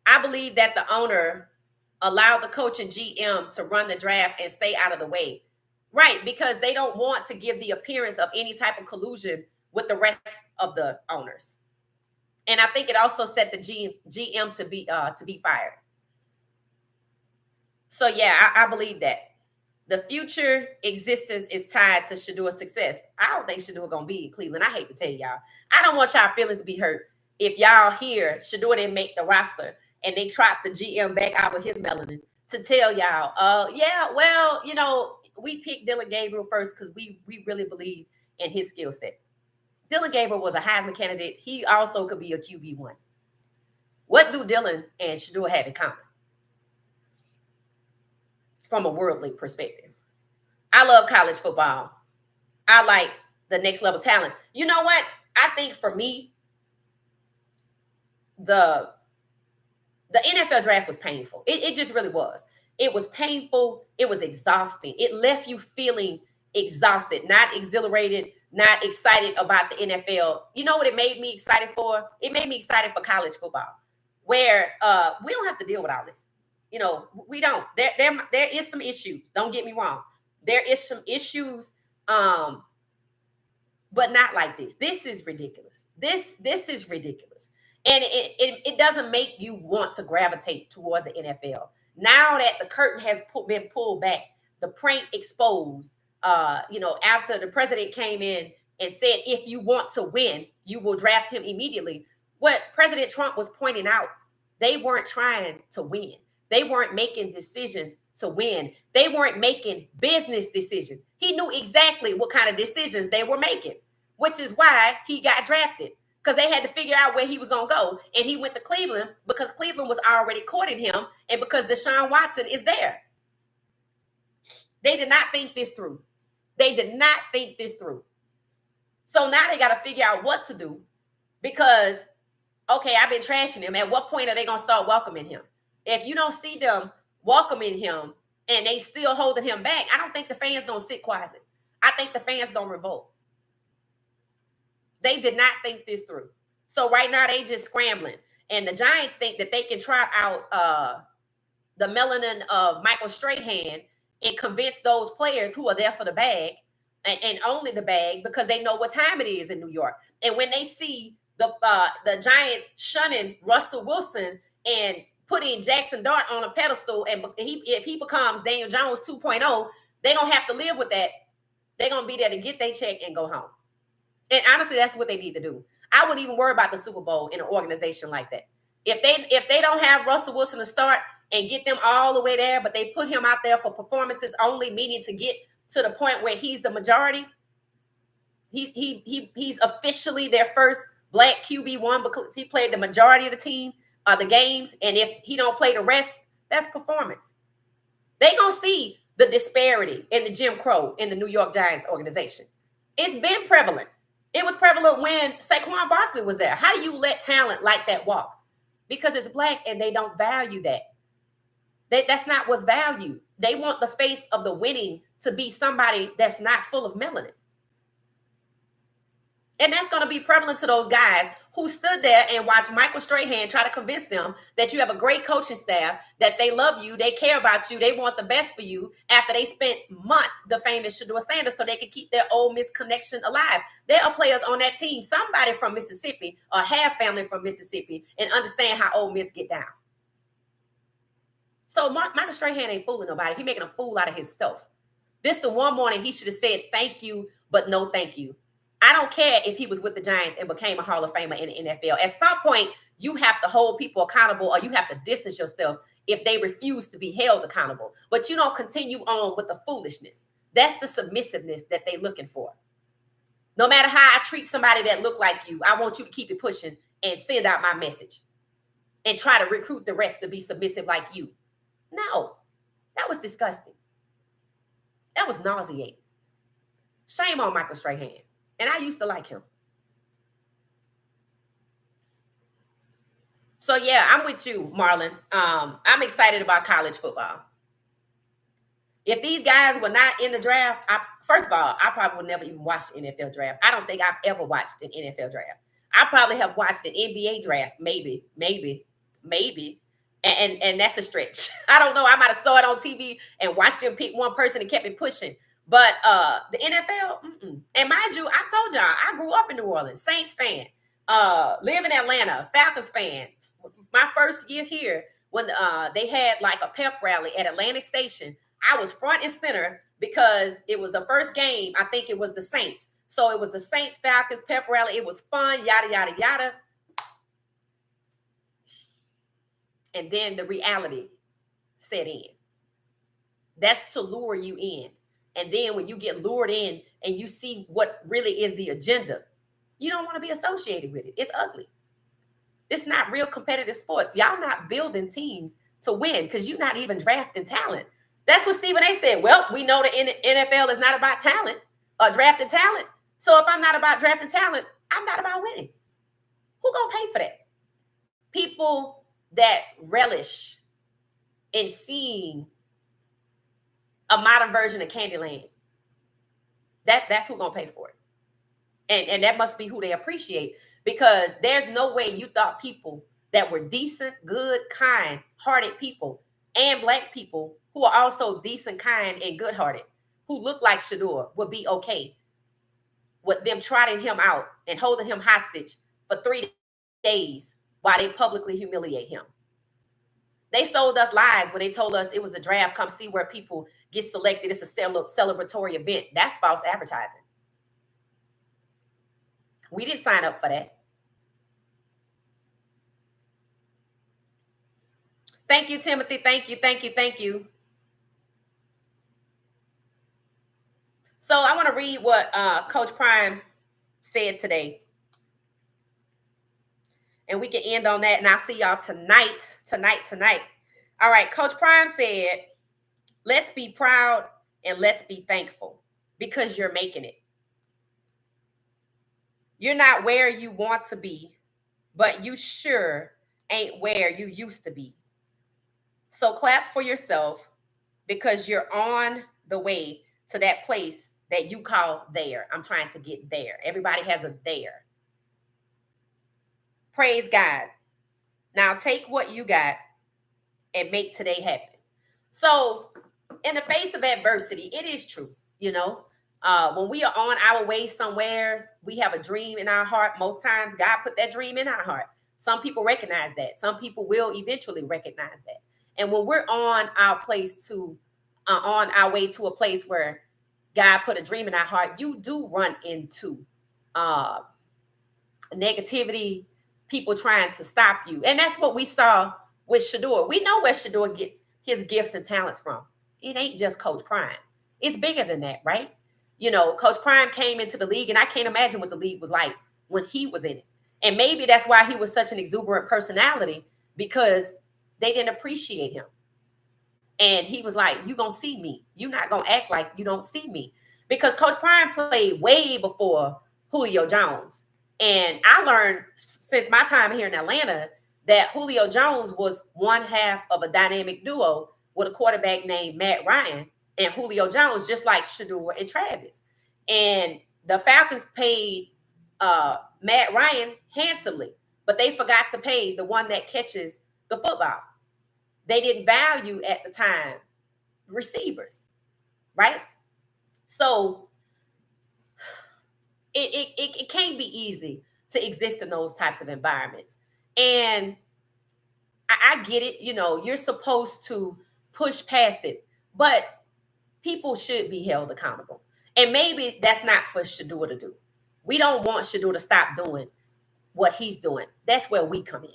I believe that the owner allowed the coach and GM to run the draft and stay out of the way. Right, because they don't want to give the appearance of any type of collusion with the rest of the owners. And I think it also set the GM to be fired. So yeah, I believe that. The future existence is tied to Shedeur's success. I don't think Shedeur gonna be in Cleveland. I hate to tell y'all. I don't want y'all feelings to be hurt if y'all hear Shedeur didn't make the roster and they trot the GM back out with his melanin to tell y'all, yeah, well, we picked Dylan Gabriel first because we really believe in his skill set. Dylan Gabriel was a Heisman candidate. He also could be a QB1. What do Dylan and Shedeur have in common? From a worldly perspective, I love college football. I like the next level talent. You know what? I think for me, the NFL draft was painful. It just really was. It was painful. It was exhausting. It left you feeling exhausted, not exhilarated, not excited about the NFL. You know what it made me excited for? It made me excited for college football, where we don't have to deal with all this. We don't. There is some issues. Don't get me wrong. There is some issues, but not like this. This is ridiculous. This is ridiculous. And it doesn't make you want to gravitate towards the NFL. Now that the curtain has been pulled back, the prank exposed, after the president came in and said, if you want to win, you will draft him immediately. What President Trump was pointing out, they weren't trying to win. They weren't making decisions to win. They weren't making business decisions. He knew exactly what kind of decisions they were making, which is why he got drafted, because they had to figure out where he was going to go. And he went to Cleveland because Cleveland was already courting him and because Deshaun Watson is there. They did not think this through. They did not think this through. So now they got to figure out what to do because, okay, I've been trashing him. At what point are they going to start welcoming him? If you don't see them welcoming him and they still holding him back, I don't think the fans going to sit quietly. I think the fans going to revolt. They did not think this through. So right now they just scrambling. And the Giants think that they can trot out the melanin of Michael Strahan and convince those players who are there for the bag and only the bag because they know what time it is in New York. And when they see the Giants shunning Russell Wilson and putting Jackson Dart on a pedestal, and if he becomes Daniel Jones 2.0, they're going to have to live with that. They're going to be there to get their check and go home. And honestly, that's what they need to do. I wouldn't even worry about the Super Bowl in an organization like that. If they don't have Russell Wilson to start and get them all the way there, but they put him out there for performances only, meaning to get to the point where he's the majority, he's officially their first black QB1 because he played the majority of the games, and if he don't play the rest, that's performance. They gonna see the disparity in the Jim Crow in the New York Giants organization. It's been prevalent. It was prevalent when Saquon Barkley was there. How do you let talent like that walk? Because it's black and they don't value that. That's not what's valued. They want the face of the winning to be somebody that's not full of melanin. And that's going to be prevalent to those guys who stood there and watched Michael Strahan try to convince them that you have a great coaching staff, that they love you, they care about you, they want the best for you, after they spent months defaming Shedeur Sanders so they could keep their Ole Miss connection alive. There are players on that team, somebody from Mississippi or have family from Mississippi, and understand how Ole Miss get down. So Michael Strahan ain't fooling nobody. He making a fool out of himself. This the one morning he should have said thank you, but no thank you. I don't care if he was with the Giants and became a Hall of Famer in the NFL. At some point, you have to hold people accountable, or you have to distance yourself if they refuse to be held accountable. But you don't continue on with the foolishness. That's the submissiveness that they're looking for. No matter how I treat somebody that look like you, I want you to keep it pushing and send out my message and try to recruit the rest to be submissive like you. No, that was disgusting. That was nauseating. Shame on Michael Strahan. And I used to like him. So yeah, I'm with you, Marlon. I'm excited about college football. If these guys were not in the draft, first of all, I probably would never even watch the NFL draft. I don't think I've ever watched an NFL draft. I probably have watched an NBA draft, maybe. And that's a stretch. I don't know. I might have saw it on TV and watched them pick one person and kept it pushing. But the NFL, and mind you, I told y'all, I grew up in New Orleans, Saints fan, live in Atlanta, Falcons fan. My first year here, when they had like a pep rally at Atlantic Station, I was front and center because it was the first game. I think it was the Saints. So it was the Saints Falcons pep rally. It was fun, yada, yada, yada. And then the reality set in. That's to lure you in. And then when you get lured in and you see what really is the agenda, you don't want to be associated with it. It's ugly. It's not real competitive sports. Y'all not building teams to win because you're not even drafting talent. That's what Stephen A said. Well, we know the NFL is not about talent or drafting talent. So if I'm not about drafting talent, I'm not about winning. Who gonna pay for that? People that relish in seeing a modern version of Candyland. That's who's gonna pay for it. And that must be who they appreciate, because there's no way you thought people that were decent, good, kind, hearted people, and black people who are also decent, kind, and good hearted, who look like Shedeur, would be okay with them trotting him out and holding him hostage for 3 days while they publicly humiliate him. They sold us lies when they told us it was a draft. Come see where people get selected. It's a celebratory event. That's false advertising. We didn't sign up for that. Thank you, Timothy. Thank you. So I want to read what Coach Prime said today. And we can end on that. And I'll see y'all tonight. All right. Coach Prime said, let's be proud and let's be thankful because you're making it. You're not where you want to be, but you sure ain't where you used to be. So clap for yourself because you're on the way to that place that you call there. I'm trying to get there. Everybody has a there. Praise God. Now take what you got and make today happen. So in the face of adversity, it is true. You know, when we are on our way somewhere, we have a dream in our heart. Most times God put that dream in our heart. Some people recognize that. Some people will eventually recognize that. And when we're on our place to, on our way to a place where God put a dream in our heart, you do run into negativity, people trying to stop you. And that's what we saw with Shedeur. We know where Shedeur gets his gifts and talents from. It ain't just Coach Prime. It's bigger than that, right? You know, Coach Prime came into the league, and I can't imagine what the league was like when he was in it. And maybe that's why he was such an exuberant personality, because they didn't appreciate him. And he was like, you gonna see me. You're not gonna act like you don't see me. Because Coach Prime played way before Julio Jones. And I learned since my time here in Atlanta that Julio Jones was one half of a dynamic duo with a quarterback named Matt Ryan and Julio Jones, just like Shedeur and Travis. And the Falcons paid Matt Ryan handsomely, but they forgot to pay the one that catches the football. They didn't value at the time receivers, right? So it can't be easy to exist in those types of environments. And I get it, you're supposed to push past it, but people should be held accountable. And maybe that's not for Shedeur to do. We don't want Shedeur to stop doing what he's doing. That's where we come in.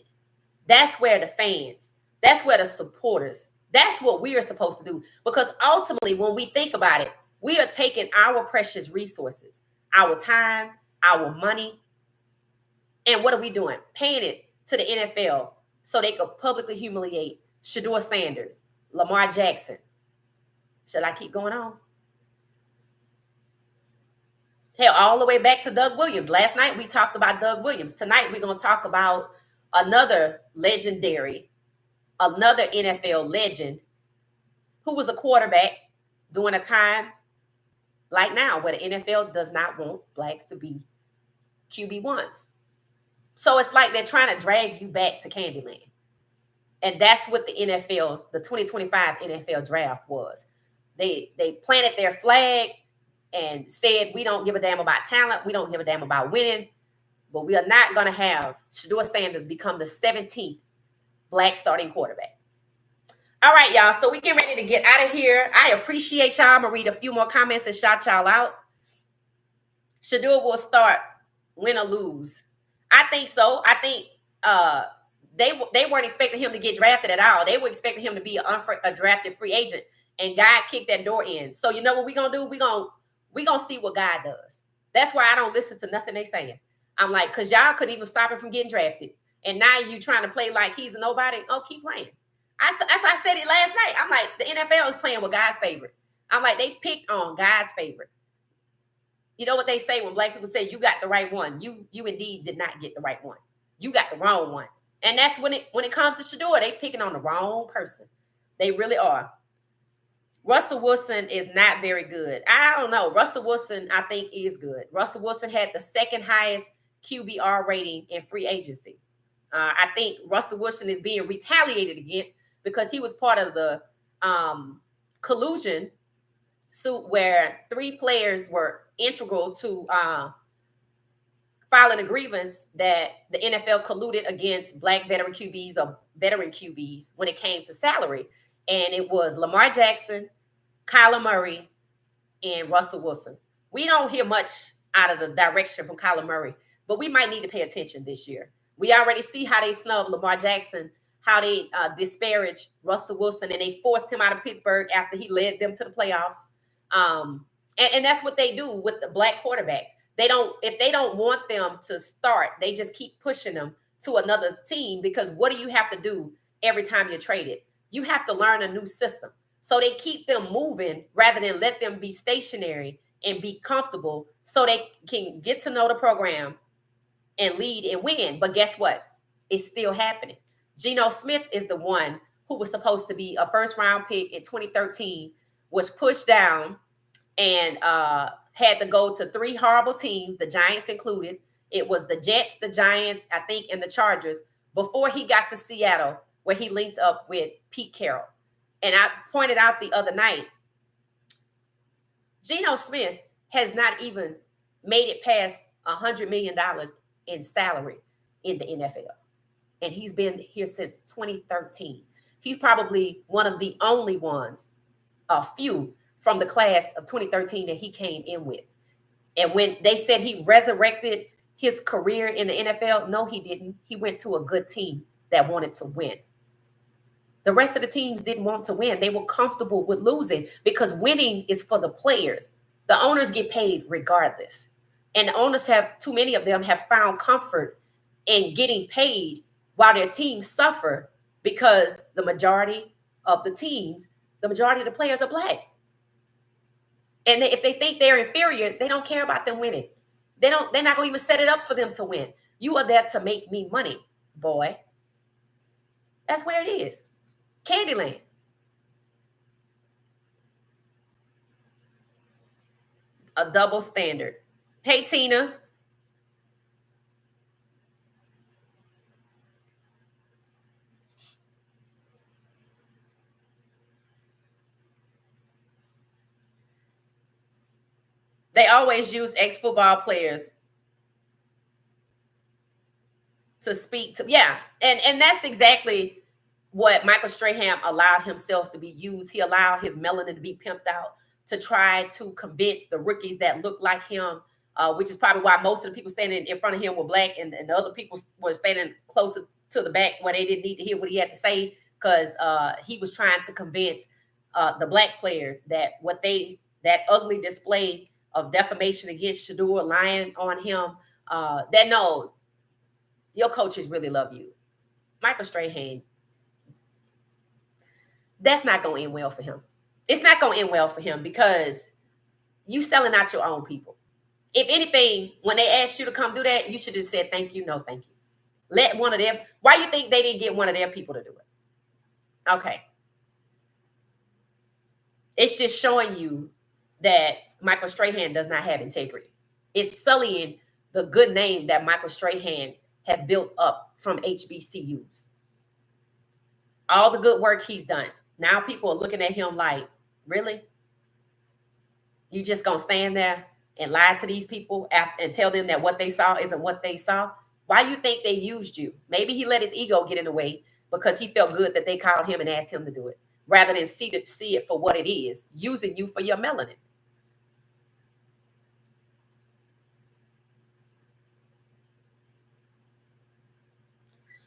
That's where the fans, that's where the supporters, that's what we are supposed to do. Because ultimately, when we think about it, we are taking our precious resources, our time, our money, and what are we doing? Paying it to the NFL so they could publicly humiliate Shedeur Sanders, Lamar Jackson. Should I keep going on? Hell, all the way back to Doug Williams. Last night we talked about Doug Williams. Tonight we're going to talk about another another NFL legend who was a quarterback during a time like now where the NFL does not want blacks to be QB1s. So it's like they're trying to drag you back to Candyland. And that's what the 2025 NFL draft was. They planted their flag and said, we don't give a damn about talent. We don't give a damn about winning. But we are not going to have Shedeur Sanders become the 17th black starting quarterback. All right, y'all. So we get ready to get out of here. I appreciate y'all. I'm going to read a few more comments and shout y'all out. Shedeur will start, win or lose. I think so. I think they weren't expecting him to get drafted at all. They were expecting him to be a drafted free agent. And God kicked that door in. So you know what we're going to do? We're going to see what God does. That's why I don't listen to nothing they saying. I'm like, because y'all couldn't even stop him from getting drafted. And now you trying to play like he's a nobody. Oh, keep playing. I said it last night. I'm like, the NFL is playing with God's favorite. I'm like, they picked on God's favorite. You know what they say when black people say you got the right one? You indeed did not get the right one. You got the wrong one. And that's when it comes to Shedeur, they picking on the wrong person. They really are. Russell Wilson is not very good. I don't know. Russell Wilson, I think, is good. Russell Wilson had the second highest QBR rating in free agency. I think Russell Wilson is being retaliated against because he was part of the collusion suit where 3 players were integral to filing a grievance that the NFL colluded against black veteran QBs or veteran QBs when it came to salary. And it was Lamar Jackson, Kyler Murray, and Russell Wilson. We don't hear much out of the direction from Kyler Murray, but we might need to pay attention this year. We already see how they snub Lamar Jackson, how they disparage Russell Wilson, and they forced him out of Pittsburgh after he led them to the playoffs. And that's what they do with the black quarterbacks. If they don't want them to start, they just keep pushing them to another team because what do you have to do every time you're traded? You have to learn a new system. So they keep them moving rather than let them be stationary and be comfortable so they can get to know the program and lead and win. But guess what? It's still happening. Geno Smith is the one who was supposed to be a first-round pick in 2013, was pushed down and had to go to 3 horrible teams, the Giants included. It was the Jets, the Giants, I think, and the Chargers before he got to Seattle, where he linked up with Pete Carroll. And I pointed out the other night, Geno Smith has not even made it past $100 million in salary in the NFL. And he's been here since 2013. He's probably one of the only ones, a few from the class of 2013 that he came in with. And when they said he resurrected his career in the NFL, no, he didn't. He went to a good team that wanted to win. The rest of the teams didn't want to win. They were comfortable with losing because winning is for the players. The owners get paid regardless. And the owners too many of them have found comfort in getting paid while their teams suffer because the majority of the teams The majority of the players are black. And if they think they're inferior, they don't care about them winning. They're not gonna even set it up for them to win. You are there to make me money, boy. That's where it is. Candyland. A double standard. Hey, Tina. They always use ex-football players to speak to. Yeah, and that's exactly what Michael Strahan allowed himself to be used. He allowed his melanin to be pimped out to try to convince the rookies that look like him, which is probably why most of the people standing in front of him were black, and the other people were standing closer to the back where they didn't need to hear what he had to say, because he was trying to convince the black players that that ugly display of defamation against Shador, lying on him, that no, your coaches really love you. Michael Strahan, that's not going to end well for him. It's not going to end well for him because you selling out your own people. If anything, when they asked you to come do that, you should have said thank you, no thank you. Let one of them. Why you think they didn't get one of their people to do it? Okay. It's just showing you that Michael Strahan does not have integrity. It's sullying the good name that Michael Strahan has built up from HBCUs. All the good work he's done. Now people are looking at him like, really? You just gonna stand there and lie to these people and tell them that what they saw isn't what they saw? Why you think they used you? Maybe he let his ego get in the way because he felt good that they called him and asked him to do it, rather than see it for what it is, using you for your melanin.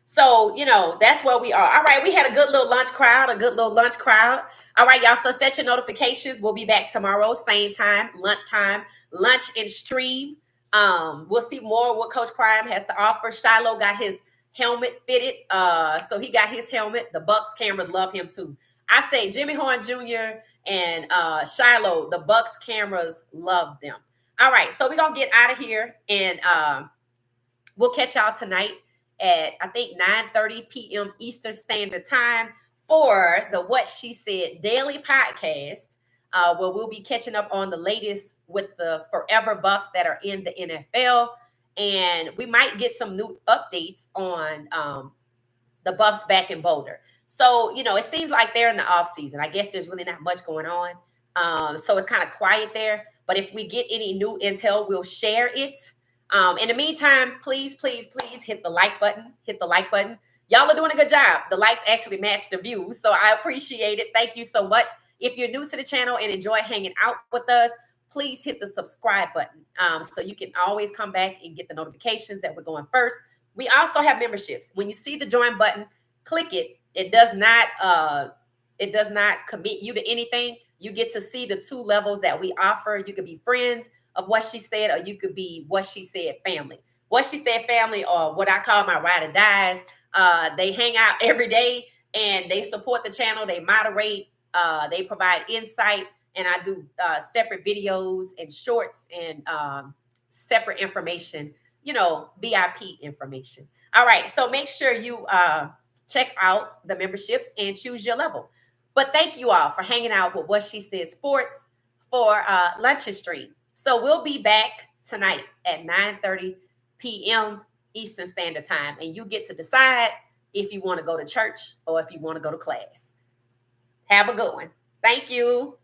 So, that's where we are. All right, we had a good little lunch crowd, All right, y'all. So set your notifications. We'll be back tomorrow, same time, lunchtime, lunch and stream. We'll see more what Coach Prime has to offer. Shiloh got his helmet fitted. So he got his helmet. The Bucks cameras love him too. I say Jimmy Horn Jr. and Shiloh, the Bucks cameras love them. All right, so we're gonna get out of here, and we'll catch y'all tonight at, I think, 9:30 p.m. Eastern Standard Time for the What She Said Daily Podcast, where we'll be catching up on the latest with the forever buffs that are in the NFL. And we might get some new updates on the buffs back in Boulder. So, it seems like they're in the off season. I guess there's really not much going on. So it's kind of quiet there. But if we get any new intel, we'll share it. In the meantime, please, please, please hit the like button. Hit the like button. Y'all are doing a good job. The likes actually match the views, so I appreciate it. Thank you so much. If you're new to the channel and enjoy hanging out with us, please hit the subscribe button, so you can always come back and get the notifications that we're going first. We also have memberships. When you see the join button, click it. It does not commit you to anything. You get to see the two levels that we offer. You could be friends of What She Said, or you could be What She Said family. What She Said family, or what I call my ride or dies. They hang out every day and they support the channel. They moderate. They provide insight, and I do separate videos and shorts and separate information. VIP information. All right, so make sure you check out the memberships and choose your level. But thank you all for hanging out with What She Said Sports for lunch and stream. So we'll be back tonight at 9:30 p.m. Eastern Standard Time, and you get to decide if you want to go to church or if you want to go to class. Have a good one. Thank you.